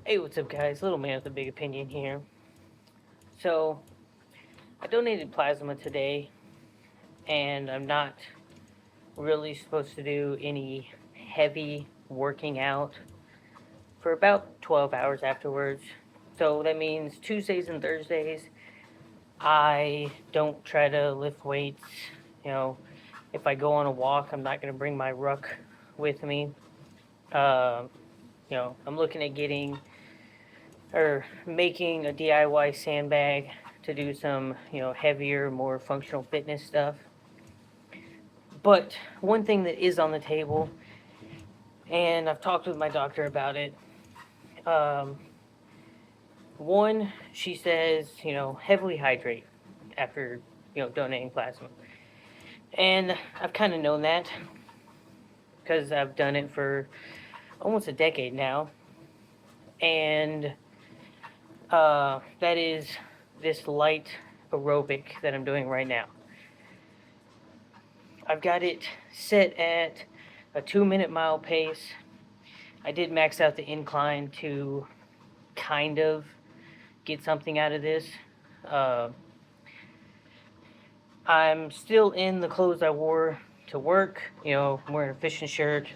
Hey, what's up, guys? Little man with a big opinion here. So, I donated plasma today, and I'm not really supposed to do any heavy working out for about 12 hours afterwards. So, that means Tuesdays and Thursdays, I don't try to lift weights. You know, if I go on a walk, I'm not going to bring my ruck with me. Uh, I'm looking at getting or making a DIY sandbag to do some, heavier, more functional fitness stuff. But one thing that is on the table, and I've talked with my doctor about it. Um, One, she says, heavily hydrate after, donating plasma. And I've kind of known that because I've done it for almost a decade now. And that is this light aerobic that I'm doing right now. I've got it set at a 2 minute mile pace. I did max out the incline to kind of get something out of this. Uh, I'm still in the clothes I wore to work. I'm wearing a fishing shirt,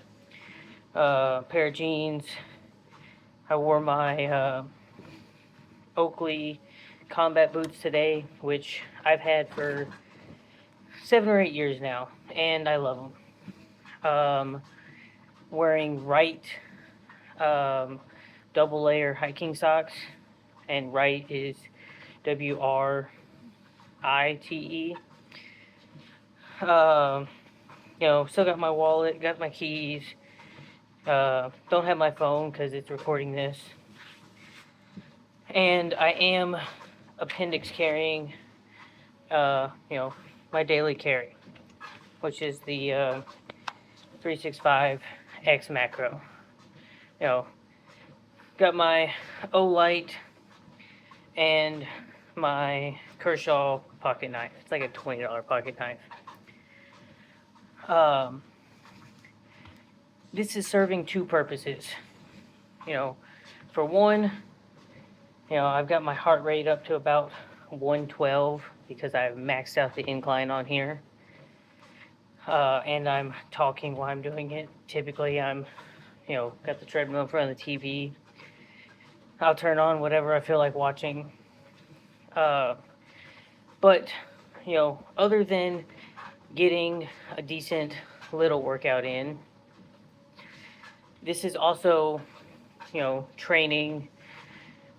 pair of jeans. I wore my Oakley combat boots today, which I've had for 7 or 8 years now, and I love them. Wearing right double layer hiking socks, and right is WRITE. Um, Still got my wallet, got my keys. Don't have my phone because it's recording this. And I am appendix carrying, my daily carry, which is the 365 X macro. You know, got my Olight and my Kershaw pocket knife. It's like a $20 pocket knife. This is serving two purposes. For one, I've got my heart rate up to about 112 because I've maxed out the incline on here. And I'm talking while I'm doing it. Typically, I'm, got the treadmill in front of the TV. I'll turn on whatever I feel like watching. But, other than getting a decent little workout in, this is also, training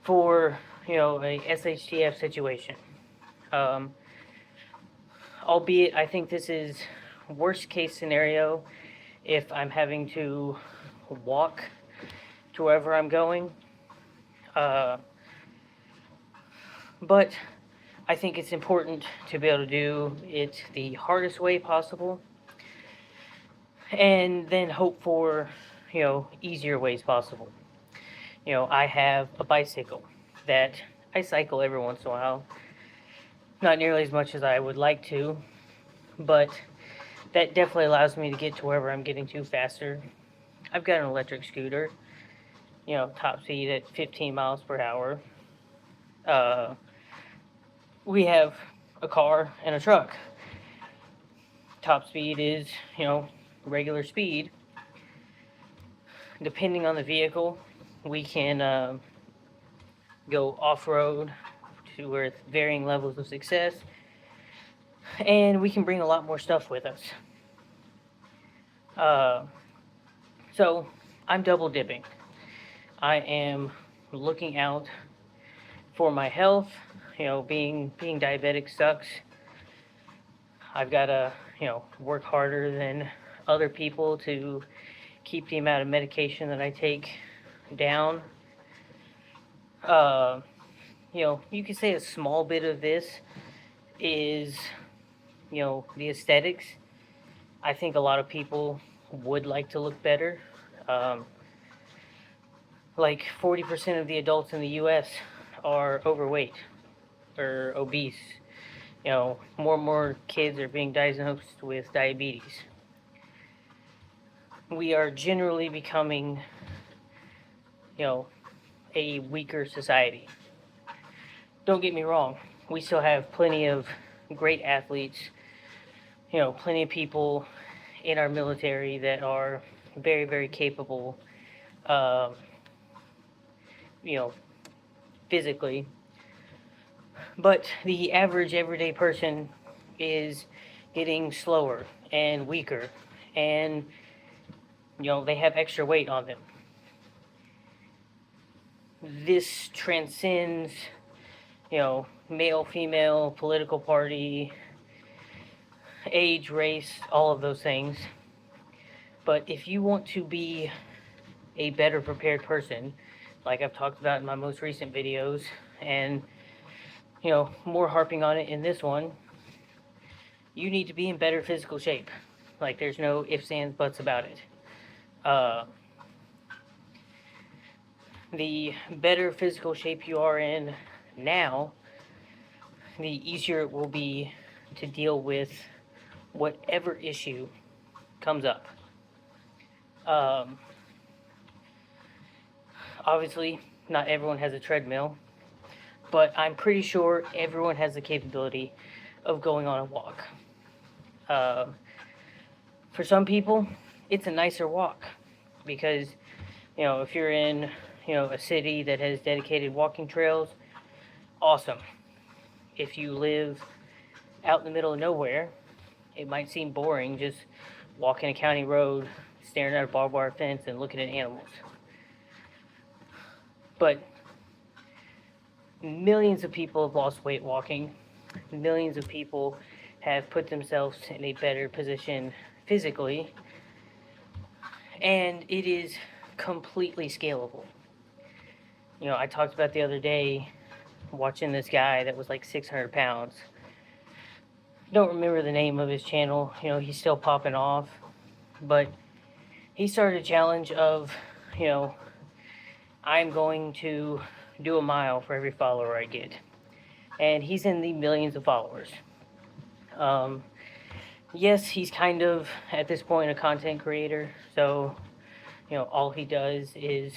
for, a SHTF situation. Albeit, I think this is worst case scenario if I'm having to walk to wherever I'm going. But I think it's important to be able to do it the hardest way possible and then hope for, easier ways possible. I have a bicycle that I cycle every once in a while. Not nearly as much as I would like to, but that definitely allows me to get to wherever I'm getting to faster. I've got an electric scooter, top speed at 15 miles per hour. We have a car and a truck. Top speed is, regular speed. Depending on the vehicle, we can go off-road to with varying levels of success, and we can bring a lot more stuff with us. So I'm double dipping. I am looking out for my health. Being diabetic sucks. I've got to, work harder than other people to keep the amount of medication that I take down. You could say a small bit of this is, the aesthetics. I think a lot of people would like to look better. Like 40% of the adults in the U.S. are overweight or obese. More and more kids are being diagnosed with diabetes. We are generally becoming, a weaker society. Don't get me wrong, we still have plenty of great athletes, plenty of people in our military that are very, very capable, um, you know, physically. But the average everyday person is getting slower and weaker, and they have extra weight on them. This transcends, male, female, political party, age, race, all of those things. But if you want to be a better prepared person, like I've talked about in my most recent videos, and more harping on it in this one, you need to be in better physical shape. Like, there's no ifs, ands, buts about it. The better physical shape you are in now, the easier it will be to deal with whatever issue comes up. Obviously, not everyone has a treadmill, but I'm pretty sure everyone has the capability of going on a walk. For some people, it's a nicer walk because, if you're in, a city that has dedicated walking trails, awesome. If you live out in the middle of nowhere, it might seem boring just walking a county road, staring at a barbed wire fence and looking at animals. But millions of people have lost weight walking. Millions of people have put themselves in a better position physically, and it is completely scalable. I talked about the other day watching this guy that was like 600 pounds. Don't remember the name of his channel. He's still popping off, but he started a challenge of, I'm going to do a mile for every follower I get. And he's in the millions of followers. Yes, he's kind of, at this point, a content creator. So, all he does is,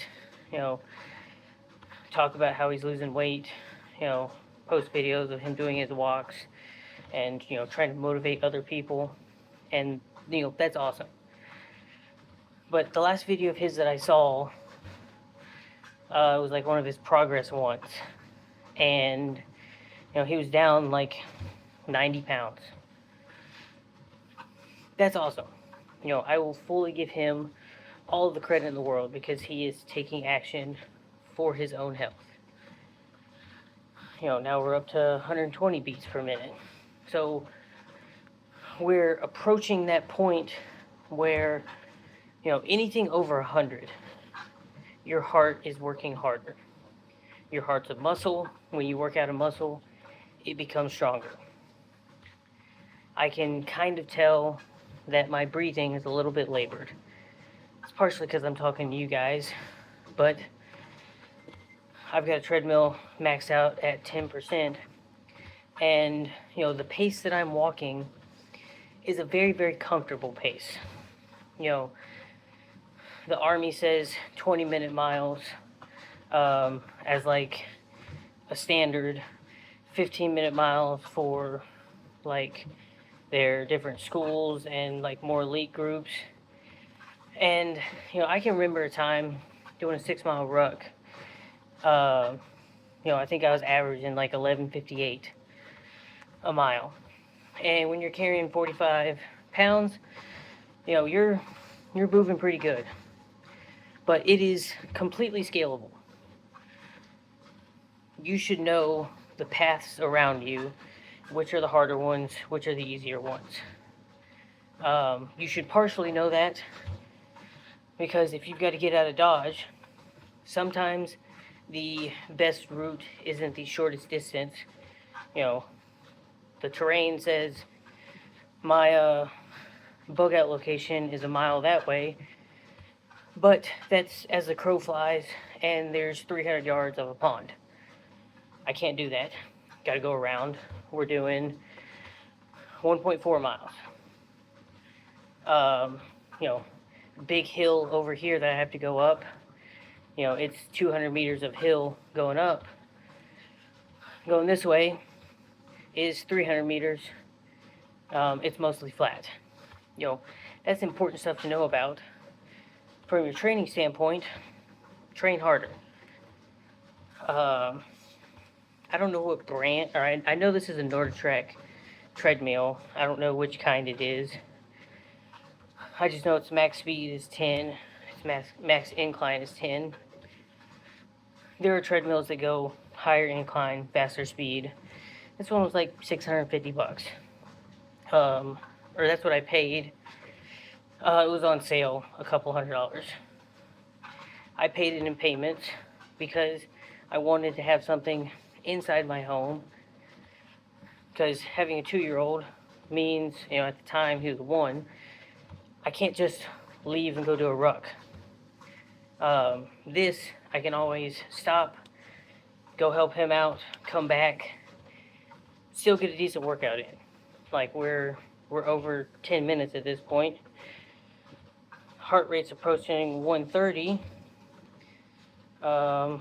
talk about how he's losing weight, post videos of him doing his walks and, trying to motivate other people. And, that's awesome. But the last video of his that I saw, was like one of his progress ones. And, he was down like 90 pounds. That's awesome. I will fully give him all of the credit in the world because he is taking action for his own health. Now we're up to 120 beats per minute. So we're approaching that point where, anything over 100, your heart is working harder. Your heart's a muscle. When you work out a muscle, it becomes stronger. I can kind of tell that my breathing is a little bit labored. It's partially because I'm talking to you guys, but I've got a treadmill maxed out at 10%, and, the pace that I'm walking is a very, very comfortable pace. The Army says 20-minute miles as like a standard, 15-minute miles for like their different schools and like more elite groups. And I can remember a time doing a 6-mile ruck. I think I was averaging like 11:58 a mile. And when you're carrying 45 pounds, you're moving pretty good. But it is completely scalable. You should know the paths around you, which are the harder ones, which are the easier ones. You should partially know that because if you've got to get out of Dodge, sometimes the best route isn't the shortest distance. The terrain says my bug out location is a mile that way, but that's as the crow flies and there's 300 yards of a pond. I can't do that. Got to go around. We're doing 1.4 miles. Big hill over here that I have to go up. it's 200 meters of hill going up. Going this way is 300 meters. It's mostly flat. That's important stuff to know about. From your training standpoint, train harder. I don't know what brand, or I know this is a NordicTrack treadmill. I don't know which kind it is. I just know its max speed is 10. Its max incline is 10. There are treadmills that go higher incline, faster speed. This one was like $650. Or that's what I paid. It was on sale, a couple $100. I paid it in payments because I wanted to have something inside my home. Because having a 2-year-old means, at the time he was 1, I can't just leave and go to a ruck. This, I can always stop, go help him out, come back, still get a decent workout in. Like, we're over 10 minutes at this point. Heart rate's approaching 130. I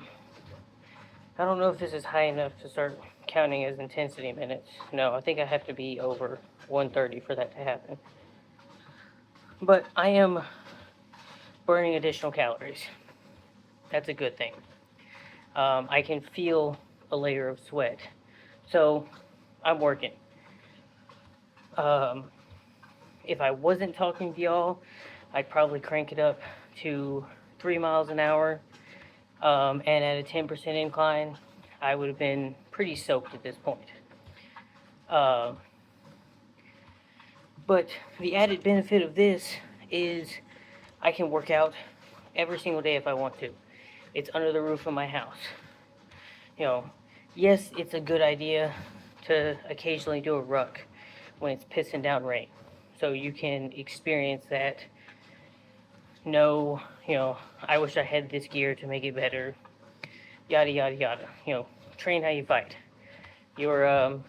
don't know if this is high enough to start counting as intensity minutes. No, I think I have to be over 130 for that to happen. But I am burning additional calories. That's a good thing. I can feel a layer of sweat. So, I'm working. If I wasn't talking to y'all, I'd probably crank it up to 3 miles an hour. And at a 10% incline, I would have been pretty soaked at this point. But the added benefit of this is I can work out every single day if I want to. It's under the roof of my house. Yes, it's a good idea to occasionally do a ruck when it's pissing down rain, so you can experience that. No, I wish I had this gear to make it better, yada yada yada. Train how you fight. Your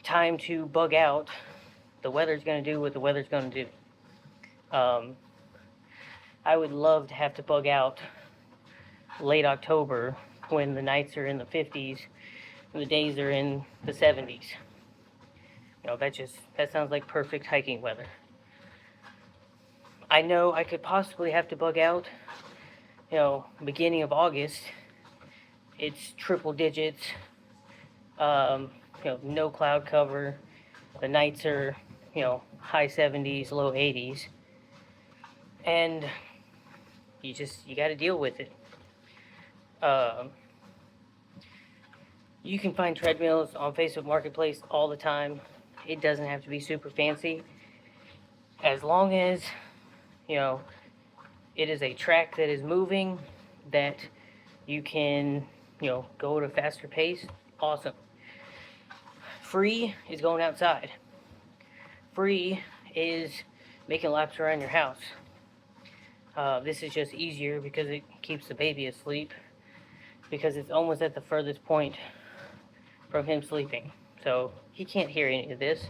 time to bug out, the weather's going to do what the weather's going to do. I would love to have to bug out late October when the nights are in the 50s and the days are in the 70s. That sounds like perfect hiking weather. I know I could possibly have to bug out, beginning of August. It's triple digits, no cloud cover. The nights are, high 70s, low 80s. And you got to deal with it. You can find treadmills on Facebook Marketplace all the time. It doesn't have to be super fancy. As long as, it is a track that is moving, that you can, go at a faster pace, awesome. Free is going outside. Free is making laps around your house. This is just easier because it keeps the baby asleep, because it's almost at the furthest point from him sleeping. So he can't hear any of this.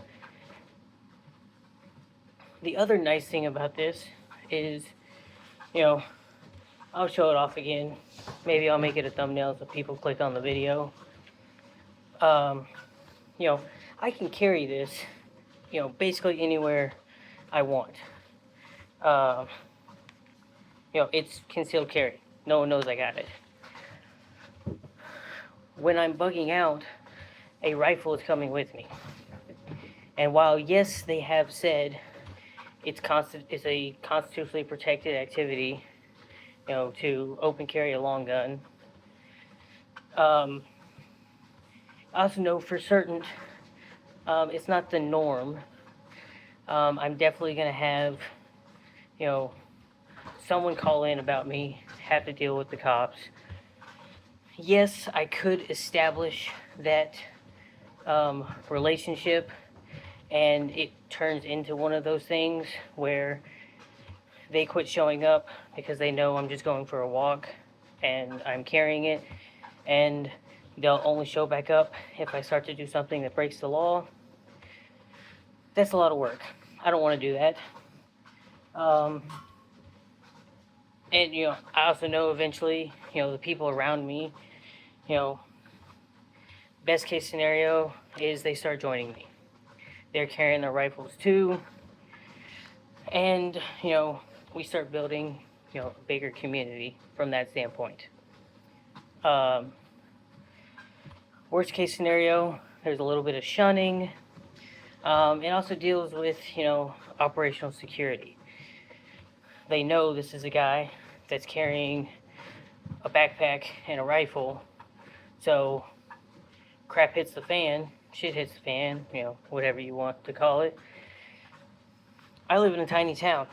The other nice thing about this is, I'll show it off again. Maybe I'll make it a thumbnail so people click on the video. I can carry this, basically anywhere I want. It's concealed carry. No one knows I got it. When I'm bugging out, a rifle is coming with me. And while, yes, they have said it's a constitutionally protected activity, to open carry a long gun, I also know for certain it's not the norm. I'm definitely going to have, someone call in about me, have to deal with the cops. Yes, I could establish that relationship, and it turns into one of those things where they quit showing up because they know I'm just going for a walk and I'm carrying it, and they'll only show back up if I start to do something that breaks the law. That's a lot of work. I don't want to do that. And, I also know eventually, the people around me, you know, best case scenario is they start joining me. They're carrying their rifles too. And, we start building, a bigger community from that standpoint. Um, Worst case scenario, there's a little bit of shunning. It also deals with, operational security. They know this is a guy that's carrying a backpack and a rifle. So crap hits the fan, shit hits the fan, whatever you want to call it. I live in a tiny town.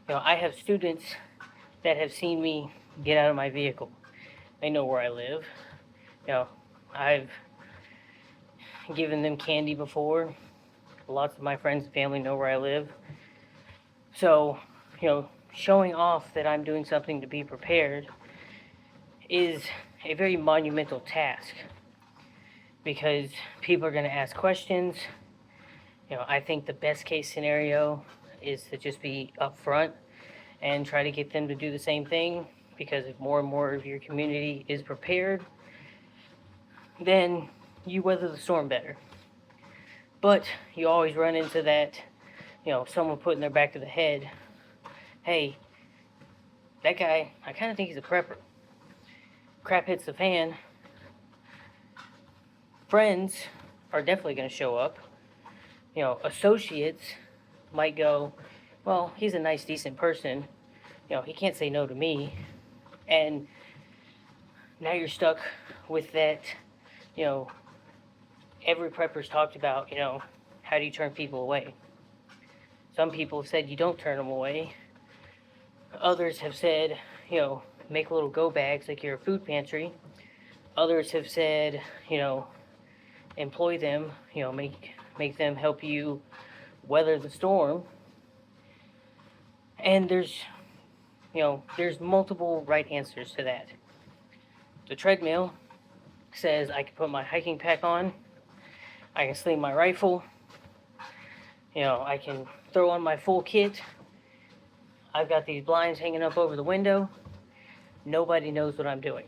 I have students that have seen me get out of my vehicle. They know where I live. I've given them candy before. Lots of my friends and family know where I live. So, showing off that I'm doing something to be prepared is a very monumental task because people are going to ask questions. I think the best case scenario is to just be upfront and try to get them to do the same thing, because if more and more of your community is prepared, then you weather the storm better. But you always run into that, someone putting their back to the head, hey, that guy, I kind of think he's a prepper. Crap hits the fan. Friends are definitely going to show up. Associates might go, well, he's a nice, decent person. He can't say no to me. And now you're stuck with that, every prepper's talked about, how do you turn people away? Some people have said you don't turn them away. Others have said, make little go bags like you're a food pantry. Others have said, employ them, make them help you weather the storm. And there's multiple right answers to that. The treadmill says I can put my hiking pack on, I can sling my rifle, I can throw on my full kit. I've got these blinds hanging up over the window. Nobody knows what I'm doing.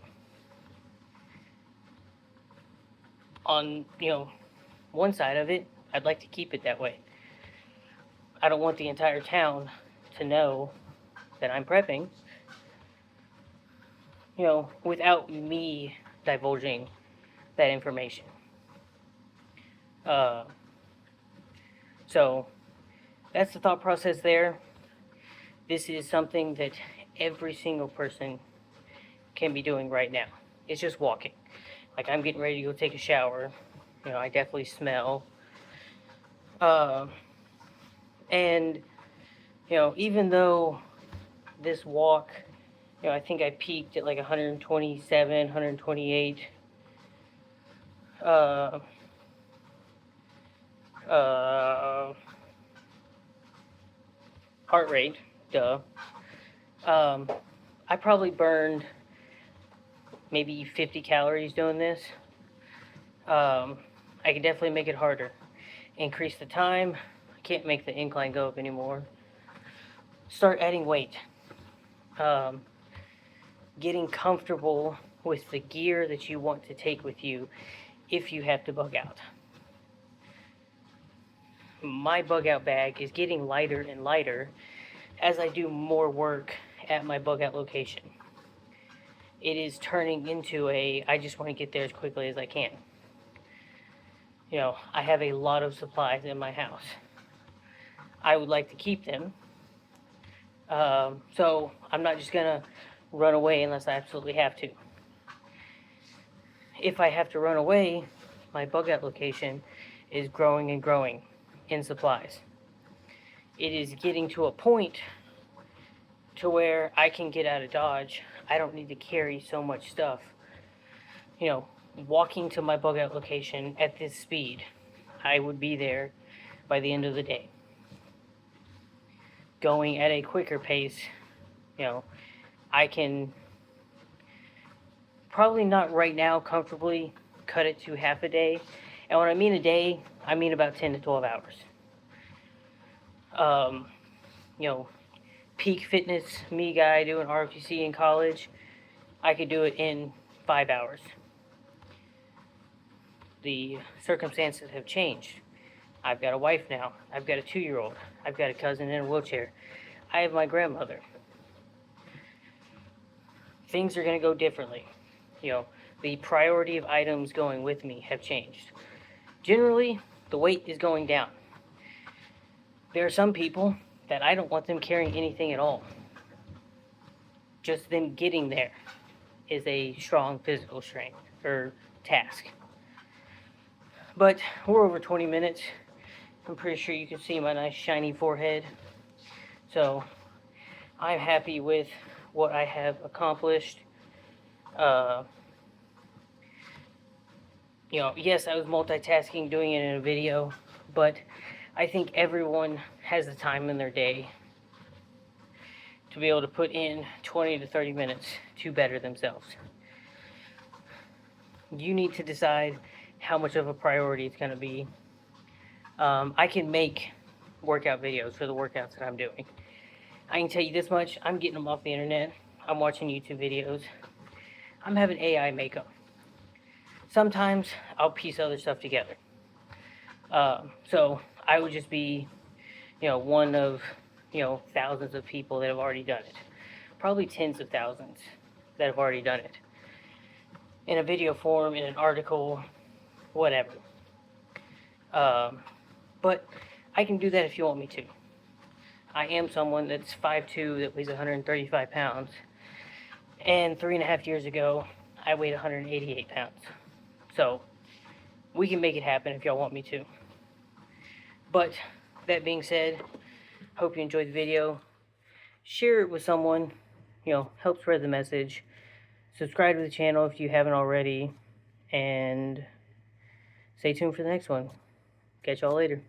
On, one side of it, I'd like to keep it that way. I don't want the entire town to know that I'm prepping, without me divulging that information. So that's the thought process there. This is something that every single person can be doing right now. It's just walking. Like, I'm getting ready to go take a shower. I definitely smell. And, even though this walk, I think I peaked at like 127, 128. Heart rate, duh. I probably burned maybe 50 calories doing this. I can definitely make it harder. Increase the time. I can't make the incline go up anymore. Start adding weight. Getting comfortable with the gear that you want to take with you if you have to bug out. My bug out bag is getting lighter and lighter as I do more work at my bug out location. It is turning into I just want to get there as quickly as I can. I have a lot of supplies in my house. I would like to keep them. So I'm not just gonna run away unless I absolutely have to. If I have to run away, my bug out location is growing and growing in supplies. It is getting to a point to where I can get out of Dodge. I don't need to carry so much stuff. Walking to my bug out location at this speed, I would be there by the end of the day. Going at a quicker pace, I can probably not right now comfortably cut it to half a day. And when I mean a day, I mean about 10 to 12 hours. peak fitness me guy doing ROTC in college, I could do it in 5 hours. The circumstances have changed. I've got a wife now. I've got a 2-year-old. I've got a cousin in a wheelchair. I have my grandmother. Things are going to go differently. The priority of items going with me have changed. Generally, the weight is going down. There are some people that I don't want them carrying anything at all. Just them getting there is a strong physical strength or task. But we're over 20 minutes. I'm pretty sure you can see my nice shiny forehead. So I'm happy with what I have accomplished. Yes, I was multitasking doing it in a video, but I think everyone has the time in their day to be able to put in 20 to 30 minutes to better themselves. You need to decide how much of a priority it's going to be. I can make workout videos for the workouts that I'm doing. I can tell you this much, I'm getting them off the internet. I'm watching YouTube videos. I'm having AI make them. Sometimes I'll piece other stuff together. So I would just be, one of, thousands of people that have already done it. Probably tens of thousands that have already done it. In a video form, in an article, whatever. But I can do that if you want me to. I am someone that's 5'2", that weighs 135 pounds. And 3.5 years ago, I weighed 188 pounds. So, we can make it happen if y'all want me to. But, that being said, hope you enjoyed the video. Share it with someone, help spread the message. Subscribe to the channel if you haven't already. And stay tuned for the next one. Catch y'all later.